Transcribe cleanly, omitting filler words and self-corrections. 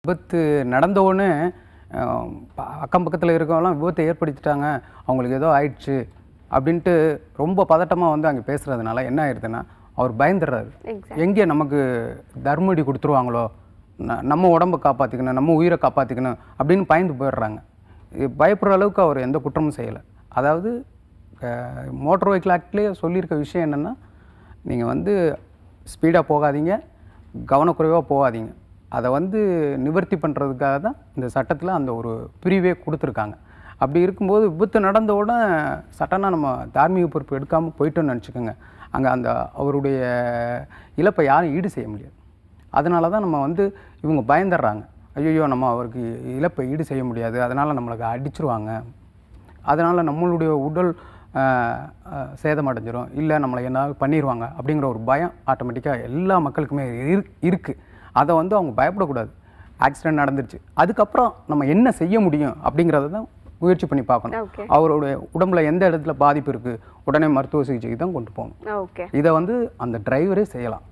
விபத்து நடந்தவுடனே அக்கம் பக்கத்தில் இருக்கவங்களாம் விபத்தை ஏற்படுத்திட்டாங்க, அவங்களுக்கு ஏதோ ஆயிடுச்சு அப்படின்ட்டு ரொம்ப பதட்டமாக வந்து அங்கே பேசுகிறதுனால என்ன ஆயிடுதுன்னா அவர் பயந்துடுறாரு. எங்கே நமக்கு தர்மடி கொடுத்துருவாங்களோ, நம்ம உடம்பை காப்பாற்றிக்கணும், நம்ம உயிரை காப்பாற்றிக்கணும் அப்படின்னு பயந்து போயிடுறாங்க. பயப்படுற அளவுக்கு அவர் எந்த குற்றமும் செய்யலை. அதாவது மோட்டார் வெஹிக்கிள் ஆக்ட்லேயே சொல்லியிருக்க விஷயம் என்னென்னா, நீங்கள் வந்து ஸ்பீடாக போகாதீங்க, கவனக்குறைவாக போகாதீங்க. அதை வந்து நிவர்த்தி பண்ணுறதுக்காக தான் இந்த சட்டத்தில் அந்த ஒரு பிரிவே கொடுத்துருக்காங்க. அப்படி இருக்கும்போது விபத்து நடந்த உடனே சட்டம்னா நம்ம தார்மீக பொறுப்பு எடுக்காமல் போயிட்டோன்னு நினச்சிக்கோங்க, அங்கே அந்த அவருடைய இழப்பை யாரும் ஈடு செய்ய முடியாது. அதனால தான் நம்ம வந்து இவங்க பயந்துடுறாங்க. ஐயோ நம்ம அவருக்கு இழப்பை ஈடு செய்ய முடியாது, அதனால் நம்மளுக்கு அடிச்சிருவாங்க, அதனால் நம்மளுடைய உடல் சேதமடைஞ்சிரும், இல்லை நம்மளை என்ன பண்ணிடுவாங்க அப்படிங்கிற ஒரு பயம் ஆட்டோமேட்டிக்காக எல்லா மக்களுக்குமே இருக்குது. அதை வந்து அவங்க பயப்படக்கூடாது. ஆக்சிடென்ட் நடந்துருச்சு, அதுக்கப்புறம் நம்ம என்ன செய்ய முடியும் அப்படிங்கிறத தான் முயற்சி பண்ணி பார்க்கணும். அவருடைய உடம்புல எந்த இடத்துல பாதிப்பு இருக்குது, உடனே மருத்துவ சிகிச்சைக்கு தான் கொண்டு போகணும். இதை வந்து அந்த டிரைவரே செய்யலாம்.